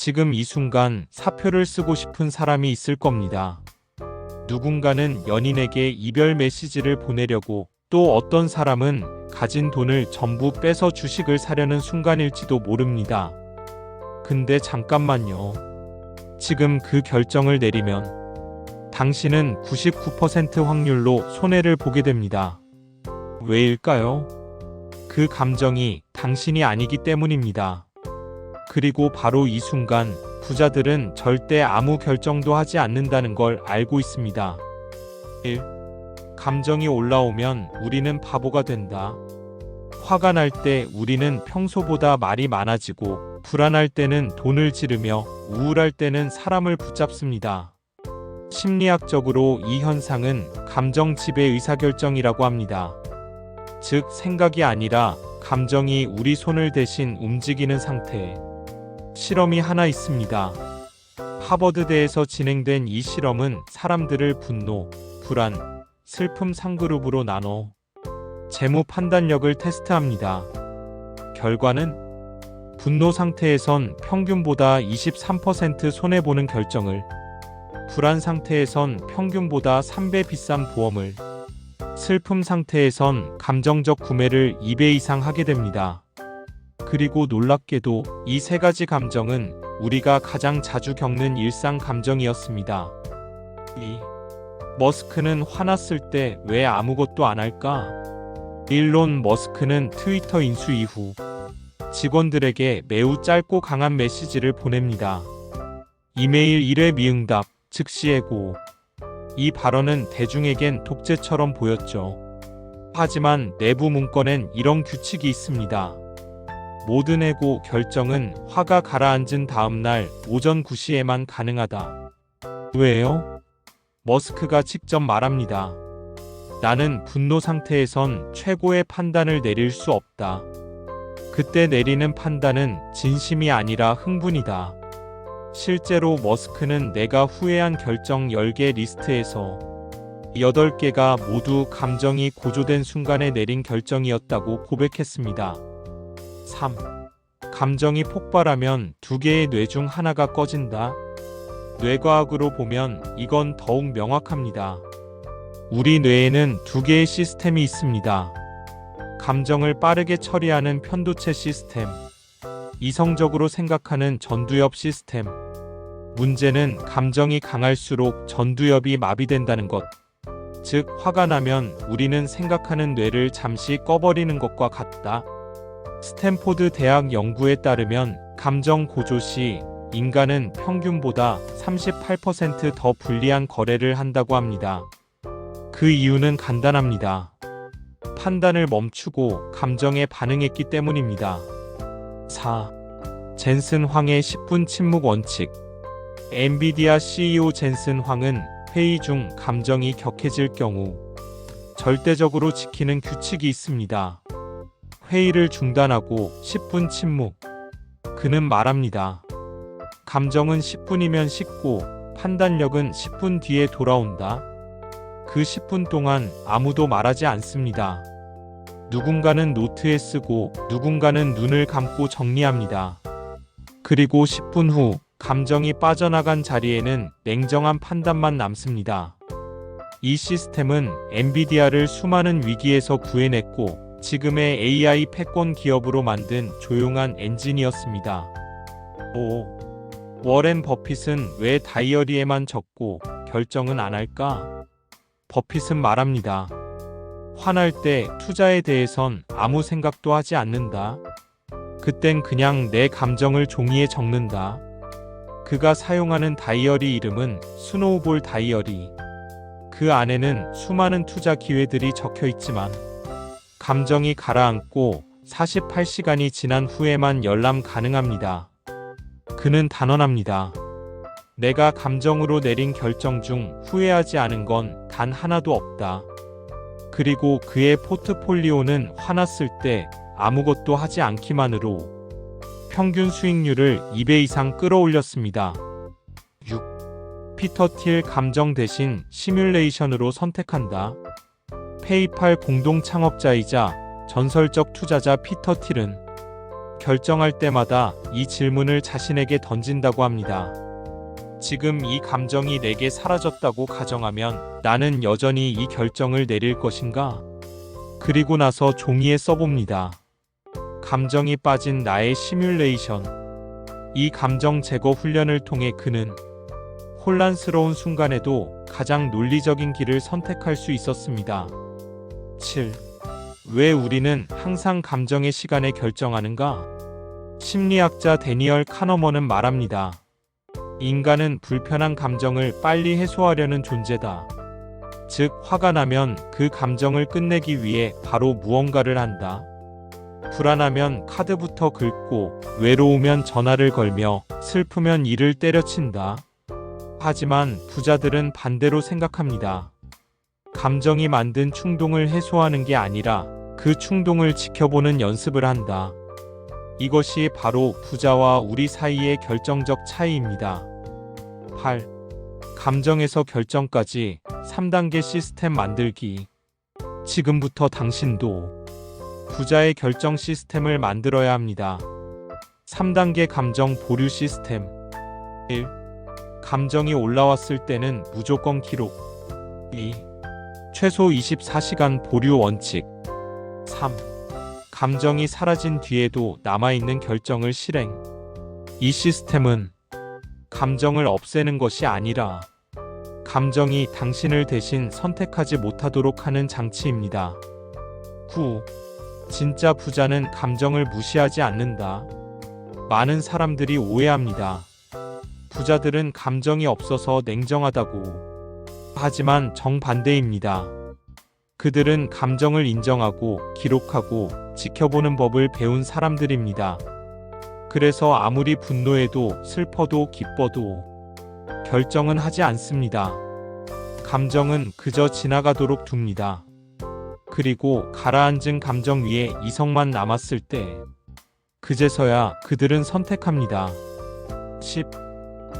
지금 이 순간 사표를 쓰고 싶은 사람이 있을 겁니다. 누군가는 연인에게 이별 메시지를 보내려고, 또 어떤 사람은 가진 돈을 전부 빼서 주식을 사려는 순간일지도 모릅니다. 근데 잠깐만요. 지금 그 결정을 내리면 당신은 99% 확률로 손해를 보게 됩니다. 왜일까요? 그 감정이 당신이 아니기 때문입니다. 그리고 바로 이 순간 부자들은 절대 아무 결정도 하지 않는다는 걸 알고 있습니다. 1. 감정이 올라오면 우리는 바보가 된다. 화가 날 때 우리는 평소보다 말이 많아지고, 불안할 때는 돈을 지르며, 우울할 때는 사람을 붙잡습니다. 심리학적으로 이 현상은 감정 지배 의사결정이라고 합니다. 즉, 생각이 아니라 감정이 우리 손을 대신 움직이는 상태. 실험이 하나 있습니다. 하버드대에서 진행된 이 실험은 사람들을 분노, 불안, 슬픔 3그룹으로 나눠 재무 판단력을 테스트합니다. 결과는 분노 상태에선 평균보다 23% 손해보는 결정을, 불안 상태에선 평균보다 3배 비싼 보험을, 슬픔 상태에선 감정적 구매를 2배 이상 하게 됩니다. 그리고 놀랍게도 이 세 가지 감정은 우리가 가장 자주 겪는 일상 감정이었습니다. 2. 머스크는 화났을 때 왜 아무것도 안 할까? 일론 머스크는 트위터 인수 이후 직원들에게 매우 짧고 강한 메시지를 보냅니다. 이메일 1회 미응답, 즉시 해고. 이 발언은 대중에겐 독재처럼 보였죠. 하지만 내부 문건엔 이런 규칙이 있습니다. 모든 해고 결정은 화가 가라앉은 다음 날 오전 9시에만 가능하다. 왜요? 머스크가 직접 말합니다. 나는 분노 상태에선 최고의 판단을 내릴 수 없다. 그때 내리는 판단은 진심이 아니라 흥분이다. 실제로 머스크는 내가 후회한 결정 10개 리스트에서 8개가 모두 감정이 고조된 순간에 내린 결정이었다고 고백했습니다. 3. 감정이 폭발하면 2개의 뇌 중 하나가 꺼진다. 뇌과학으로 보면 이건 더욱 명확합니다. 우리 뇌에는 2개의 시스템이 있습니다. 감정을 빠르게 처리하는 편도체 시스템, 이성적으로 생각하는 전두엽 시스템. 문제는 감정이 강할수록 전두엽이 마비된다는 것. 즉, 화가 나면 우리는 생각하는 뇌를 잠시 꺼버리는 것과 같다. 스탠포드 대학 연구에 따르면 감정 고조 시 인간은 평균보다 38% 더 불리한 거래를 한다고 합니다. 그 이유는 간단합니다. 판단을 멈추고 감정에 반응했기 때문입니다. 4. 젠슨 황의 10분 침묵 원칙. 엔비디아 CEO 젠슨 황은 회의 중 감정이 격해질 경우 절대적으로 지키는 규칙이 있습니다. 회의를 중단하고 10분 침묵. 그는 말합니다. 감정은 10분이면 식고 판단력은 10분 뒤에 돌아온다. 그 10분 동안 아무도 말하지 않습니다. 누군가는 노트에 쓰고 누군가는 눈을 감고 정리합니다. 그리고 10분 후 감정이 빠져나간 자리에는 냉정한 판단만 남습니다. 이 시스템은 엔비디아를 수많은 위기에서 구해냈고 지금의 AI 패권 기업으로 만든 조용한 엔진이었습니다. 5. 워렌 버핏은 왜 다이어리에만 적고 결정은 안 할까? 버핏은 말합니다. 화날 때 투자에 대해선 아무 생각도 하지 않는다. 그땐 그냥 내 감정을 종이에 적는다. 그가 사용하는 다이어리 이름은 스노우볼 다이어리. 그 안에는 수많은 투자 기회들이 적혀 있지만 감정이 가라앉고 48시간이 지난 후에만 열람 가능합니다. 그는 단언합니다. 내가 감정으로 내린 결정 중 후회하지 않은 건 단 하나도 없다. 그리고 그의 포트폴리오는 화났을 때 아무것도 하지 않기만으로 평균 수익률을 2배 이상 끌어올렸습니다. 6. 피터 틸 감정 대신 시뮬레이션으로 선택한다. 페이팔 공동 창업자이자 전설적 투자자 피터 틸은 결정할 때마다 이 질문을 자신에게 던진다고 합니다. 지금 이 감정이 내게 사라졌다고 가정하면 나는 여전히 이 결정을 내릴 것인가? 그리고 나서 종이에 써봅니다. 감정이 빠진 나의 시뮬레이션. 이 감정 제거 훈련을 통해 그는 혼란스러운 순간에도 가장 논리적인 길을 선택할 수 있었습니다. 7. 왜 우리는 항상 감정의 시간에 결정하는가? 심리학자 데니얼 카너먼은 말합니다. 인간은 불편한 감정을 빨리 해소하려는 존재다. 즉, 화가 나면 그 감정을 끝내기 위해 바로 무언가를 한다. 불안하면 카드부터 긁고, 외로우면 전화를 걸며, 슬프면 이를 때려친다. 하지만 부자들은 반대로 생각합니다. 감정이 만든 충동을 해소하는 게 아니라 그 충동을 지켜보는 연습을 한다. 이것이 바로 부자와 우리 사이의 결정적 차이입니다. 8. 감정에서 결정까지 3단계 시스템 만들기. 지금부터 당신도 부자의 결정 시스템을 만들어야 합니다. 3단계 감정 보류 시스템. 1. 감정이 올라왔을 때는 무조건 기록. 2. 최소 24시간 보류 원칙. 3. 감정이 사라진 뒤에도 남아있는 결정을 실행. 이 시스템은 감정을 없애는 것이 아니라 감정이 당신을 대신 선택하지 못하도록 하는 장치입니다. 9. 진짜 부자는 감정을 무시하지 않는다. 많은 사람들이 오해합니다. 부자들은 감정이 없어서 냉정하다고. 하지만 정반대입니다. 그들은 감정을 인정하고 기록하고 지켜보는 법을 배운 사람들입니다. 그래서 아무리 분노해도 슬퍼도 기뻐도 결정은 하지 않습니다. 감정은 그저 지나가도록 둡니다. 그리고 가라앉은 감정 위에 이성만 남았을 때 그제서야 그들은 선택합니다. 10.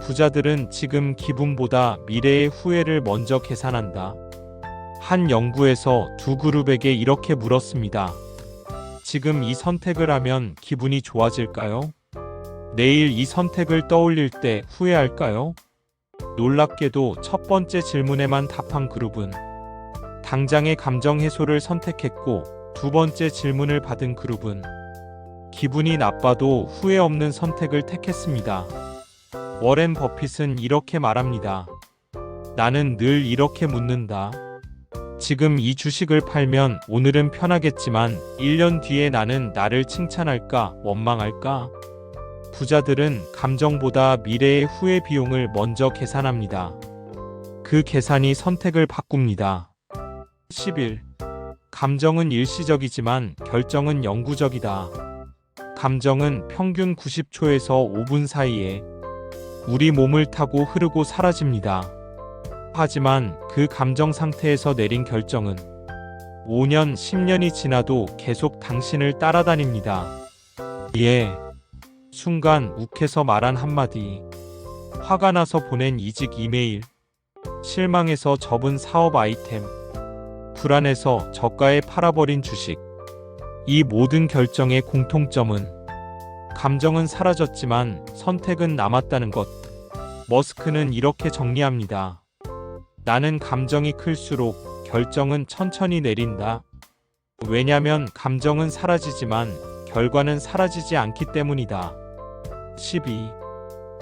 부자들은 지금 기분보다 미래의 후회를 먼저 계산한다. 한 연구에서 두 그룹에게 이렇게 물었습니다. 지금 이 선택을 하면 기분이 좋아질까요? 내일 이 선택을 떠올릴 때 후회할까요? 놀랍게도 첫 번째 질문에만 답한 그룹은 당장의 감정 해소를 선택했고, 두 번째 질문을 받은 그룹은 기분이 나빠도 후회 없는 선택을 택했습니다. 워렌 버핏은 이렇게 말합니다. 나는 늘 이렇게 묻는다. 지금 이 주식을 팔면 오늘은 편하겠지만 1년 뒤에 나는 나를 칭찬할까, 원망할까? 부자들은 감정보다 미래의 후회 비용을 먼저 계산합니다. 그 계산이 선택을 바꿉니다. 11. 감정은 일시적이지만 결정은 영구적이다. 감정은 평균 90초에서 5분 사이에 우리 몸을 타고 흐르고 사라집니다. 하지만 그 감정 상태에서 내린 결정은 5년, 10년이 지나도 계속 당신을 따라다닙니다. 예. 순간 욱해서 말한 한마디. 화가 나서 보낸 이직 이메일. 실망해서 접은 사업 아이템. 불안해서 저가에 팔아버린 주식. 이 모든 결정의 공통점은 감정은 사라졌지만 선택은 남았다는 것. 머스크는 이렇게 정리합니다. 나는 감정이 클수록 결정은 천천히 내린다. 왜냐면 감정은 사라지지만 결과는 사라지지 않기 때문이다. 12.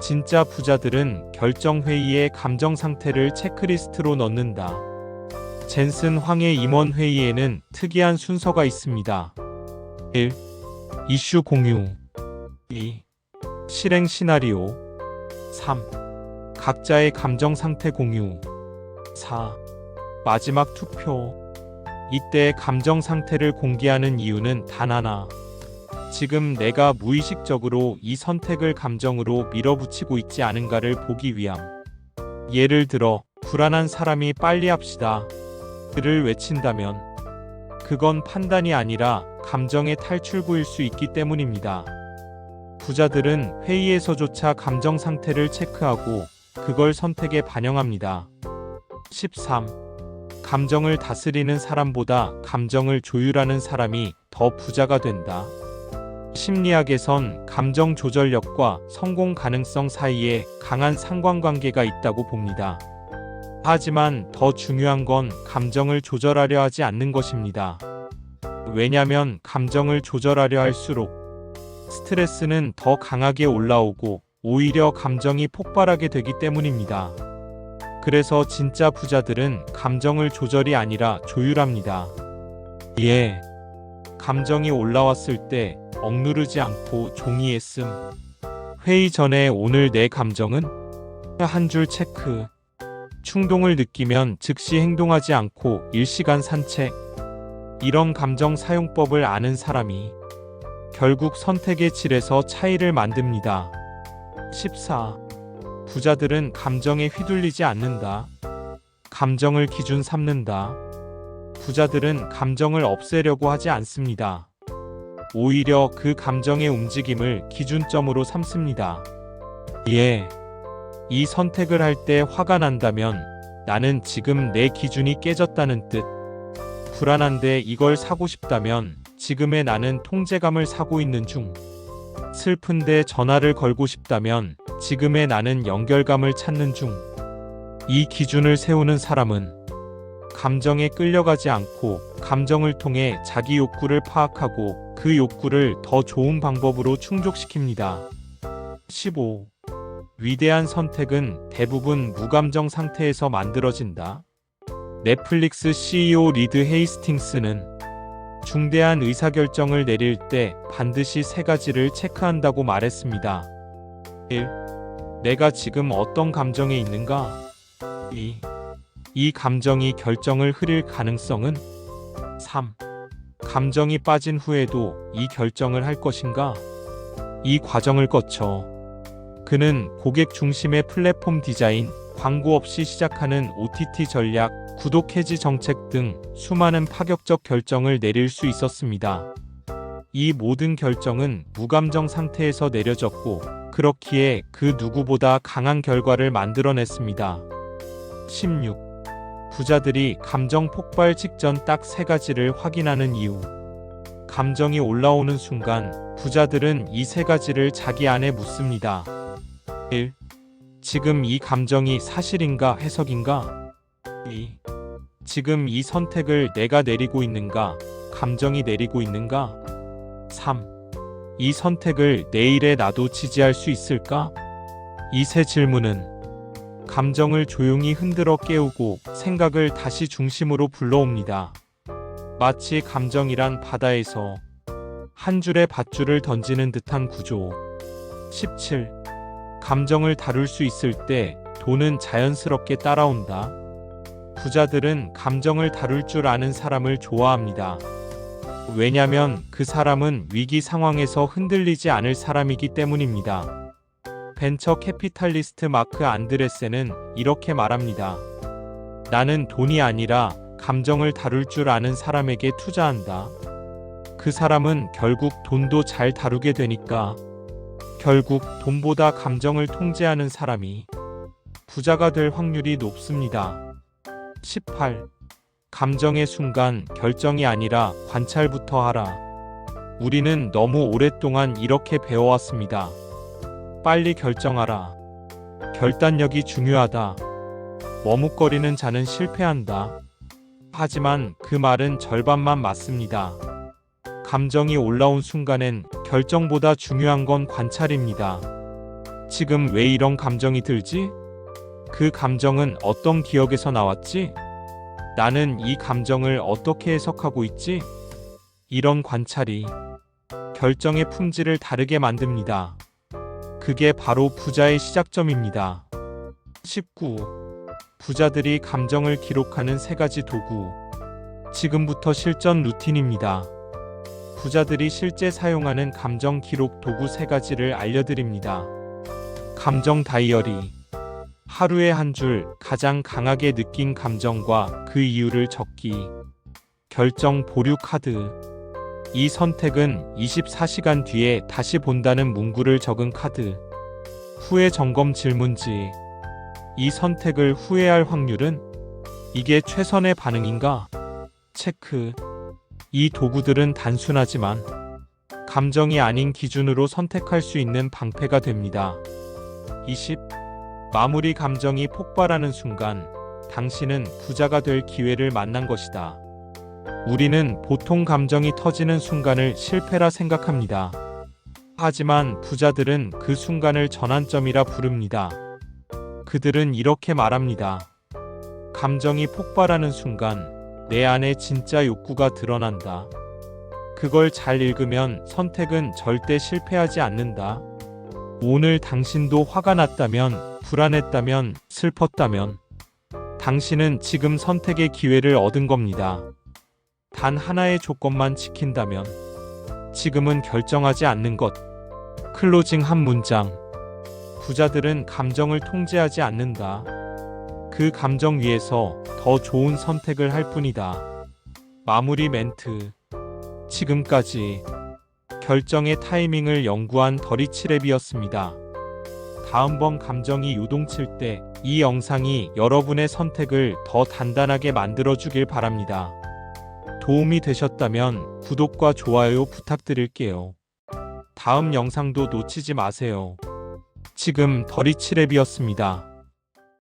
진짜 부자들은 결정회의에 감정 상태를 체크리스트로 넣는다. 젠슨 황의 임원회의에는 특이한 순서가 있습니다. 1. 이슈 공유. 2. 실행 시나리오. 3. 각자의 감정 상태 공유. 4. 마지막 투표. 이때 감정 상태를 공개하는 이유는 단 하나. 지금 내가 무의식적으로 이 선택을 감정으로 밀어붙이고 있지 않은가를 보기 위함. 예를 들어, 불안한 사람이 빨리 합시다. 를 외친다면 그건 판단이 아니라 감정의 탈출구일 수 있기 때문입니다. 부자들은 회의에서조차 감정 상태를 체크하고 그걸 선택에 반영합니다. 13. 감정을 다스리는 사람보다 감정을 조율하는 사람이 더 부자가 된다. 심리학에선 감정 조절력과 성공 가능성 사이에 강한 상관관계가 있다고 봅니다. 하지만 더 중요한 건 감정을 조절하려 하지 않는 것입니다. 왜냐면 감정을 조절하려 할수록 스트레스는 더 강하게 올라오고 오히려 감정이 폭발하게 되기 때문입니다. 그래서 진짜 부자들은 감정을 조절이 아니라 조율합니다. 예. 감정이 올라왔을 때 억누르지 않고 종이에 씀. 회의 전에 오늘 내 감정은? 한 줄 체크. 충동을 느끼면 즉시 행동하지 않고 일시간 산책. 이런 감정 사용법을 아는 사람이 결국 선택의 질에서 차이를 만듭니다. 14. 부자들은 감정에 휘둘리지 않는다. 감정을 기준 삼는다. 부자들은 감정을 없애려고 하지 않습니다. 오히려 그 감정의 움직임을 기준점으로 삼습니다. 예. 이 선택을 할 때 화가 난다면 나는 지금 내 기준이 깨졌다는 뜻. 불안한데 이걸 사고 싶다면 지금의 나는 통제감을 사고 있는 중. 슬픈데 전화를 걸고 싶다면 지금의 나는 연결감을 찾는 중. 이 기준을 세우는 사람은 감정에 끌려가지 않고 감정을 통해 자기 욕구를 파악하고 그 욕구를 더 좋은 방법으로 충족시킵니다. 15. 위대한 선택은 대부분 무감정 상태에서 만들어진다. 넷플릭스 CEO 리드 헤이스팅스는 중대한 의사결정을 내릴 때 반드시 3가지를 체크한다고 말했습니다. 1. 내가 지금 어떤 감정에 있는가? 2. 이 감정이 결정을 흐릴 가능성은? 3. 감정이 빠진 후에도 이 결정을 할 것인가? 이 과정을 거쳐 그는 고객 중심의 플랫폼 디자인, 광고 없이 시작하는 OTT 전략, 구독 해지 정책 등 수많은 파격적 결정을 내릴 수 있었습니다. 이 모든 결정은 무감정 상태에서 내려졌고 그렇기에 그 누구보다 강한 결과를 만들어냈습니다. 16. 부자들이 감정 폭발 직전 딱 3가지를 확인하는 이유. 감정이 올라오는 순간 부자들은 이 3가지를 자기 안에 묻습니다. 1. 지금 이 감정이 사실인가 해석인가? 2. 지금 이 선택을 내가 내리고 있는가? 감정이 내리고 있는가? 3. 이 선택을 내일의 나도 지지할 수 있을까? 이 3 질문은 감정을 조용히 흔들어 깨우고 생각을 다시 중심으로 불러옵니다. 마치 감정이란 바다에서 한 줄의 밧줄을 던지는 듯한 구조. 17. 감정을 다룰 수 있을 때 돈은 자연스럽게 따라온다. 부자들은 감정을 다룰 줄 아는 사람을 좋아합니다. 왜냐면 그 사람은 위기 상황에서 흔들리지 않을 사람이기 때문입니다. 벤처 캐피탈리스트 마크 안드레센은 이렇게 말합니다. 나는 돈이 아니라 감정을 다룰 줄 아는 사람에게 투자한다. 그 사람은 결국 돈도 잘 다루게 되니까. 결국 돈보다 감정을 통제하는 사람이 부자가 될 확률이 높습니다. 18. 감정의 순간 결정이 아니라 관찰부터 하라. 우리는 너무 오랫동안 이렇게 배워왔습니다. 빨리 결정하라. 결단력이 중요하다. 머뭇거리는 자는 실패한다. 하지만 그 말은 절반만 맞습니다. 감정이 올라온 순간엔 결정보다 중요한 건 관찰입니다. 지금 왜 이런 감정이 들지? 그 감정은 어떤 기억에서 나왔지? 나는 이 감정을 어떻게 해석하고 있지? 이런 관찰이 결정의 품질을 다르게 만듭니다. 그게 바로 부자의 시작점입니다. 19. 부자들이 감정을 기록하는 3가지 도구. 지금부터 실전 루틴입니다. 부자들이 실제 사용하는 감정 기록 도구 3가지를 알려드립니다. 감정 다이어리. 하루에 한 줄 가장 강하게 느낀 감정과 그 이유를 적기. 결정 보류 카드. 이 선택은 24시간 뒤에 다시 본다는 문구를 적은 카드. 후회 점검 질문지. 이 선택을 후회할 확률은? 이게 최선의 반응인가? 체크. 이 도구들은 단순하지만 감정이 아닌 기준으로 선택할 수 있는 방패가 됩니다. 20. 마무리 감정이 폭발하는 순간 당신은 부자가 될 기회를 만난 것이다. 우리는 보통 감정이 터지는 순간을 실패라 생각합니다. 하지만 부자들은 그 순간을 전환점이라 부릅니다. 그들은 이렇게 말합니다. 감정이 폭발하는 순간 내 안에 진짜 욕구가 드러난다. 그걸 잘 읽으면 선택은 절대 실패하지 않는다. 오늘 당신도 화가 났다면, 불안했다면, 슬펐다면 당신은 지금 선택의 기회를 얻은 겁니다. 단 하나의 조건만 지킨다면 지금은 결정하지 않는 것. 클로징 한 문장. 부자들은 감정을 통제하지 않는다. 그 감정 위에서 더 좋은 선택을 할 뿐이다. 마무리 멘트. 지금까지 결정의 타이밍을 연구한 더리치랩이었습니다. 다음번 감정이 요동칠 때 이 영상이 여러분의 선택을 더 단단하게 만들어주길 바랍니다. 도움이 되셨다면 구독과 좋아요 부탁드릴게요. 다음 영상도 놓치지 마세요. 지금 더리치랩이었습니다.